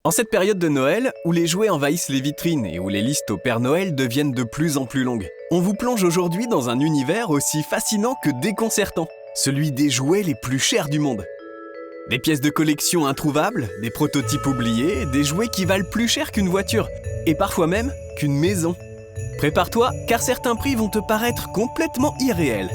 En cette période de Noël, où les jouets envahissent les vitrines et où les listes au Père Noël deviennent de plus en plus longues, on vous plonge aujourd'hui dans un univers aussi fascinant que déconcertant, celui des jouets les plus chers du monde. Des pièces de collection introuvables, des prototypes oubliés, des jouets qui valent plus cher qu'une voiture, et parfois même qu'une maison. Prépare-toi, car certains prix vont te paraître complètement irréels.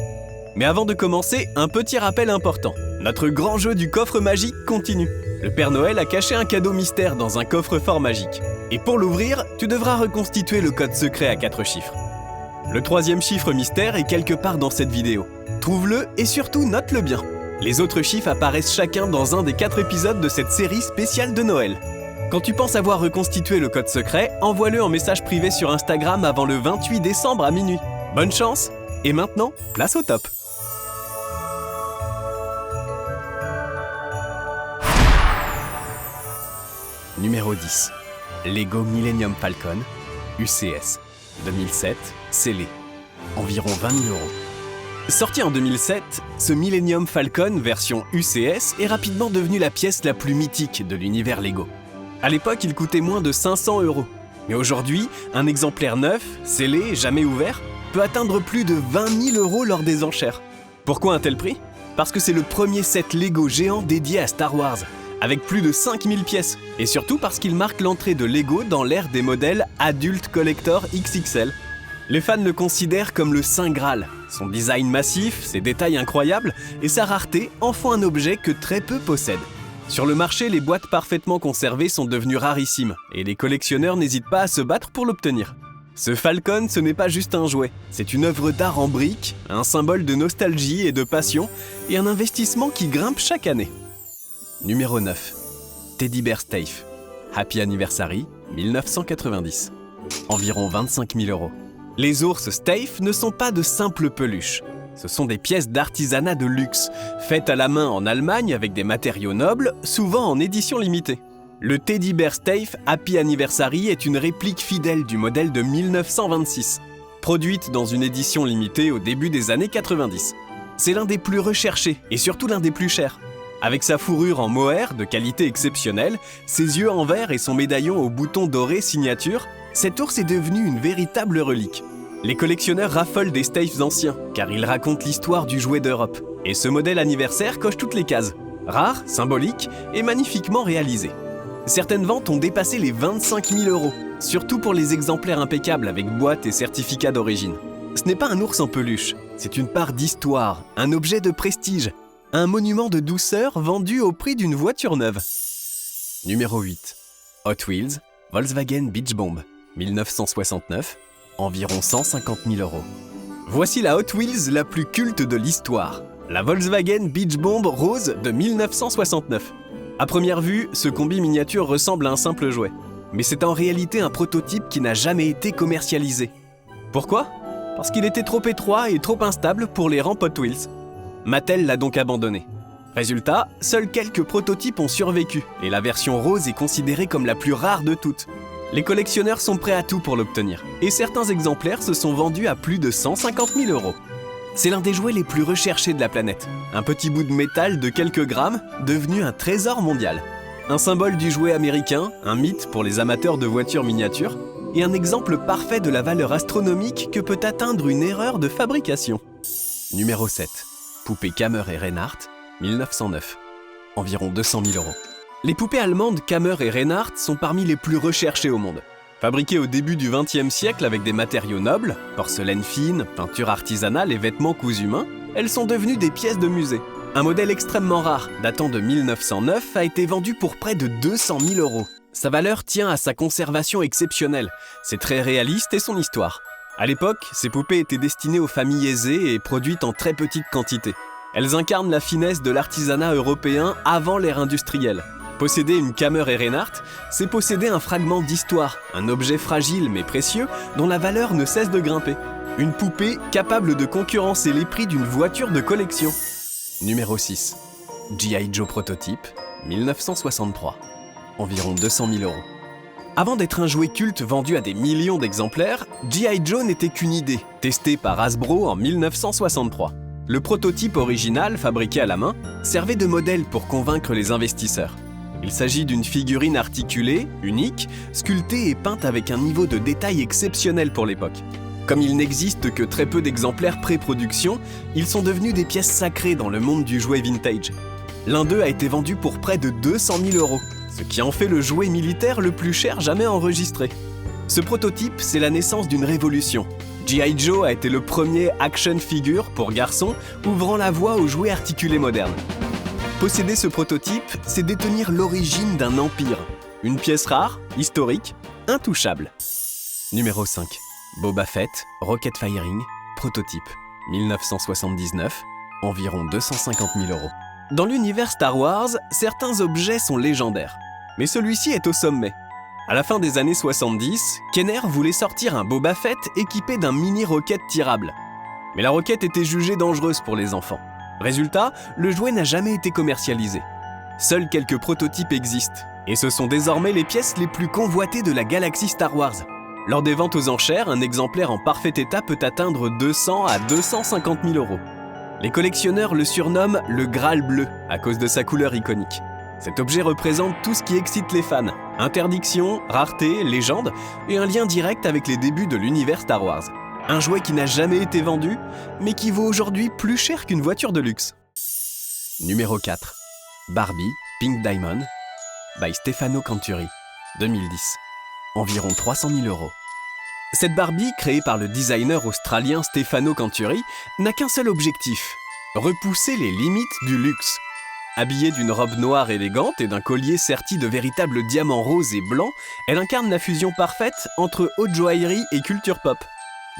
Mais avant de commencer, un petit rappel important. Notre grand jeu du coffre magique continue. Le Père Noël a caché un cadeau mystère dans un coffre-fort magique. Et pour l'ouvrir, tu devras reconstituer le code secret à 4 chiffres. Le troisième chiffre mystère est quelque part dans cette vidéo. Trouve-le et surtout note-le bien. Les autres chiffres apparaissent chacun dans un des 4 épisodes de cette série spéciale de Noël. Quand tu penses avoir reconstitué le code secret, envoie-le en message privé sur Instagram avant le 28 décembre à minuit. Bonne chance! Et maintenant, place au top! Numéro 10. Lego Millennium Falcon, UCS, 2007, scellé, environ 20 000 €. Sorti en 2007, ce Millennium Falcon version UCS est rapidement devenu la pièce la plus mythique de l'univers Lego. À l'époque, il coûtait moins de 500 €. Mais aujourd'hui, un exemplaire neuf, scellé, jamais ouvert, peut atteindre plus de 20 000 € lors des enchères. Pourquoi un tel prix ? Parce que c'est le premier set Lego géant dédié à Star Wars, avec plus de 5000 pièces, et surtout parce qu'il marque l'entrée de Lego dans l'ère des modèles Adult Collector XXL. Les fans le considèrent comme le Saint Graal. Son design massif, ses détails incroyables et sa rareté en font un objet que très peu possèdent. Sur le marché, les boîtes parfaitement conservées sont devenues rarissimes, et les collectionneurs n'hésitent pas à se battre pour l'obtenir. Ce Falcon, ce n'est pas juste un jouet, c'est une œuvre d'art en briques, un symbole de nostalgie et de passion, et un investissement qui grimpe chaque année. Numéro 9. Teddy Bear Steiff, Happy Anniversary, 1990. Environ 25 000 €. Les ours Steiff ne sont pas de simples peluches. Ce sont des pièces d'artisanat de luxe, faites à la main en Allemagne avec des matériaux nobles, souvent en édition limitée. Le Teddy Bear Steiff Happy Anniversary est une réplique fidèle du modèle de 1926, produite dans une édition limitée au début des années 90. C'est l'un des plus recherchés et surtout l'un des plus chers. Avec sa fourrure en mohair de qualité exceptionnelle, ses yeux en verre et son médaillon au bouton doré signature, cet ours est devenu une véritable relique. Les collectionneurs raffolent des Steiffs anciens, car ils racontent l'histoire du jouet d'Europe. Et ce modèle anniversaire coche toutes les cases. Rare, symbolique et magnifiquement réalisé. Certaines ventes ont dépassé les 25 000 €, surtout pour les exemplaires impeccables avec boîte et certificat d'origine. Ce n'est pas un ours en peluche, c'est une part d'histoire, un objet de prestige, un monument de douceur vendu au prix d'une voiture neuve. Numéro 8. Hot Wheels, Volkswagen Beach Bomb, 1969, environ 150 000 €. Voici la Hot Wheels la plus culte de l'histoire, la Volkswagen Beach Bomb rose de 1969. À première vue, ce combi miniature ressemble à un simple jouet, mais c'est en réalité un prototype qui n'a jamais été commercialisé. Pourquoi ? Parce qu'il était trop étroit et trop instable pour les rampes Hot Wheels. Mattel l'a donc abandonné. Résultat, seuls quelques prototypes ont survécu et la version rose est considérée comme la plus rare de toutes. Les collectionneurs sont prêts à tout pour l'obtenir et certains exemplaires se sont vendus à plus de 150 000 €. C'est l'un des jouets les plus recherchés de la planète. Un petit bout de métal de quelques grammes devenu un trésor mondial. Un symbole du jouet américain, un mythe pour les amateurs de voitures miniatures et un exemple parfait de la valeur astronomique que peut atteindre une erreur de fabrication. Numéro 7. Poupées Kammer et Reinhardt, 1909. Environ 200 000 €. Les poupées allemandes Kammer et Reinhardt sont parmi les plus recherchées au monde. Fabriquées au début du XXe siècle avec des matériaux nobles, porcelaine fine, peinture artisanale et vêtements cousus main, elles sont devenues des pièces de musée. Un modèle extrêmement rare, datant de 1909, a été vendu pour près de 200 000 €. Sa valeur tient à sa conservation exceptionnelle. C'est très réaliste et son histoire. À l'époque, ces poupées étaient destinées aux familles aisées et produites en très petite quantité. Elles incarnent la finesse de l'artisanat européen avant l'ère industrielle. Posséder une Kammer et Reinhardt, c'est posséder un fragment d'histoire, un objet fragile mais précieux dont la valeur ne cesse de grimper. Une poupée capable de concurrencer les prix d'une voiture de collection. Numéro 6. G.I. Joe Prototype, 1963. Environ 200 000 €. Avant d'être un jouet culte vendu à des millions d'exemplaires, G.I. Joe n'était qu'une idée, testée par Hasbro en 1963. Le prototype original, fabriqué à la main, servait de modèle pour convaincre les investisseurs. Il s'agit d'une figurine articulée, unique, sculptée et peinte avec un niveau de détail exceptionnel pour l'époque. Comme il n'existe que très peu d'exemplaires pré-production, ils sont devenus des pièces sacrées dans le monde du jouet vintage. L'un d'eux a été vendu pour près de 200 000 €, ce qui en fait le jouet militaire le plus cher jamais enregistré. Ce prototype, c'est la naissance d'une révolution. G.I. Joe a été le premier action figure pour garçons, ouvrant la voie aux jouets articulés modernes. Posséder ce prototype, c'est détenir l'origine d'un empire. Une pièce rare, historique, intouchable. Numéro 5. Boba Fett, Rocket Firing, prototype, 1979, environ 250 000 €. Dans l'univers Star Wars, certains objets sont légendaires, mais celui-ci est au sommet. À la fin des années 70, Kenner voulait sortir un Boba Fett équipé d'un mini-roquette tirable. Mais la roquette était jugée dangereuse pour les enfants. Résultat, le jouet n'a jamais été commercialisé. Seuls quelques prototypes existent, et ce sont désormais les pièces les plus convoitées de la galaxie Star Wars. Lors des ventes aux enchères, un exemplaire en parfait état peut atteindre 200 à 250 000 €. Les collectionneurs le surnomment le Graal bleu à cause de sa couleur iconique. Cet objet représente tout ce qui excite les fans. Interdiction, rareté, légende et un lien direct avec les débuts de l'univers Star Wars. Un jouet qui n'a jamais été vendu, mais qui vaut aujourd'hui plus cher qu'une voiture de luxe. Numéro 4. Barbie Pink Diamond by Stefano Canturi, 2010. Environ 300 000 €. Cette Barbie, créée par le designer australien Stefano Canturi, n'a qu'un seul objectif, repousser les limites du luxe. Habillée d'une robe noire élégante et d'un collier serti de véritables diamants roses et blancs, elle incarne la fusion parfaite entre haute joaillerie et culture pop.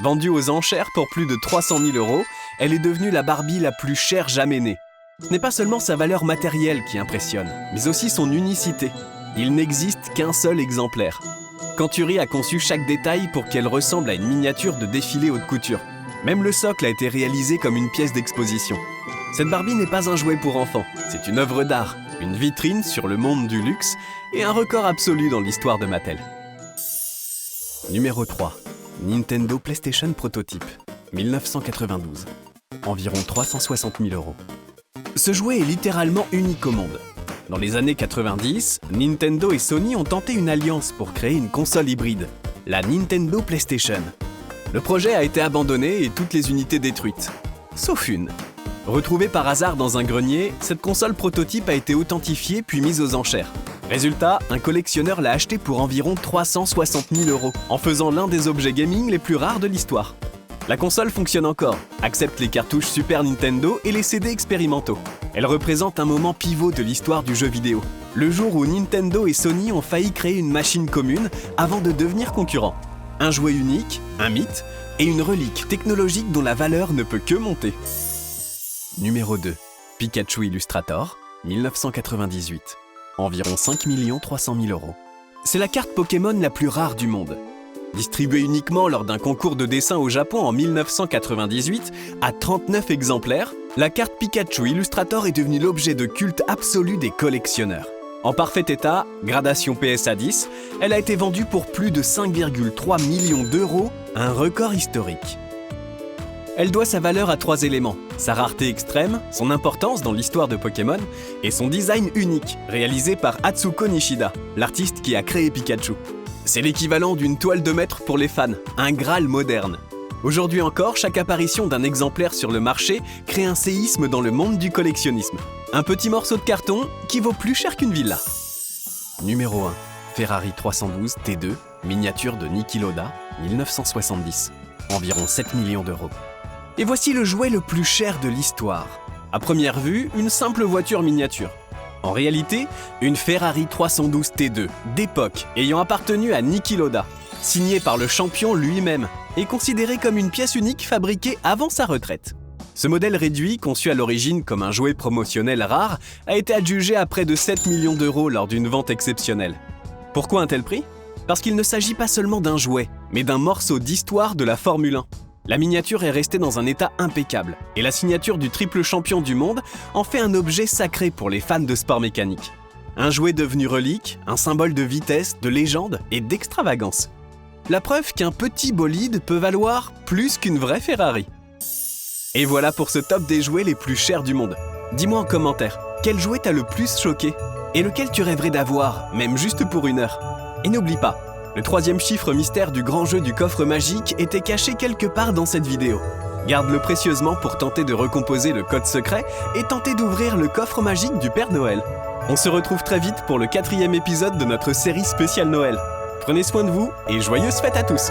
Vendue aux enchères pour plus de 300 000 €, elle est devenue la Barbie la plus chère jamais née. Ce n'est pas seulement sa valeur matérielle qui impressionne, mais aussi son unicité. Il n'existe qu'un seul exemplaire. Canturi a conçu chaque détail pour qu'elle ressemble à une miniature de défilé haute couture. Même le socle a été réalisé comme une pièce d'exposition. Cette Barbie n'est pas un jouet pour enfants, c'est une œuvre d'art, une vitrine sur le monde du luxe et un record absolu dans l'histoire de Mattel. Numéro 3. Nintendo PlayStation Prototype, 1992. Environ 360 000 €. Ce jouet est littéralement unique au monde. Dans les années 90, Nintendo et Sony ont tenté une alliance pour créer une console hybride, la Nintendo PlayStation. Le projet a été abandonné et toutes les unités détruites, sauf une. Retrouvée par hasard dans un grenier, cette console prototype a été authentifiée puis mise aux enchères. Résultat, un collectionneur l'a achetée pour environ 360 000 €, en faisant l'un des objets gaming les plus rares de l'histoire. La console fonctionne encore, accepte les cartouches Super Nintendo et les CD expérimentaux. Elle représente un moment pivot de l'histoire du jeu vidéo, le jour où Nintendo et Sony ont failli créer une machine commune avant de devenir concurrents. Un jouet unique, un mythe et une relique technologique dont la valeur ne peut que monter. Numéro 2. Pikachu Illustrator, 1998. Environ 5 300 000 €. C'est la carte Pokémon la plus rare du monde. Distribuée uniquement lors d'un concours de dessin au Japon en 1998 à 39 exemplaires, la carte Pikachu Illustrator est devenue l'objet de culte absolu des collectionneurs. En parfait état, gradation PSA 10, elle a été vendue pour plus de 5,3 millions €, un record historique. Elle doit sa valeur à 3 éléments, sa rareté extrême, son importance dans l'histoire de Pokémon et son design unique, réalisé par Atsuko Nishida, l'artiste qui a créé Pikachu. C'est l'équivalent d'une toile de maître pour les fans, un Graal moderne. Aujourd'hui encore, chaque apparition d'un exemplaire sur le marché crée un séisme dans le monde du collectionnisme. Un petit morceau de carton qui vaut plus cher qu'une villa. Numéro 1. Ferrari 312 T2, miniature de Niki Lauda, 1970. Environ 7 millions €. Et voici le jouet le plus cher de l'histoire. À première vue, une simple voiture miniature. En réalité, une Ferrari 312 T2 d'époque ayant appartenu à Niki Lauda, signée par le champion lui-même et considérée comme une pièce unique fabriquée avant sa retraite. Ce modèle réduit, conçu à l'origine comme un jouet promotionnel rare, a été adjugé à près de 7 millions € lors d'une vente exceptionnelle. Pourquoi un tel prix ? Parce qu'il ne s'agit pas seulement d'un jouet, mais d'un morceau d'histoire de la Formule 1. La miniature est restée dans un état impeccable, et la signature du triple champion du monde en fait un objet sacré pour les fans de sport mécanique. Un jouet devenu relique, un symbole de vitesse, de légende et d'extravagance. La preuve qu'un petit bolide peut valoir plus qu'une vraie Ferrari. Et voilà pour ce top des jouets les plus chers du monde. Dis-moi en commentaire, quel jouet t'a le plus choqué ? Et lequel tu rêverais d'avoir, même juste pour 1 heure? Et n'oublie pas, le 3e chiffre mystère du grand jeu du coffre magique était caché quelque part dans cette vidéo. Garde-le précieusement pour tenter de recomposer le code secret et tenter d'ouvrir le coffre magique du Père Noël. On se retrouve très vite pour le 4e épisode de notre série spéciale Noël. Prenez soin de vous et joyeuses fêtes à tous!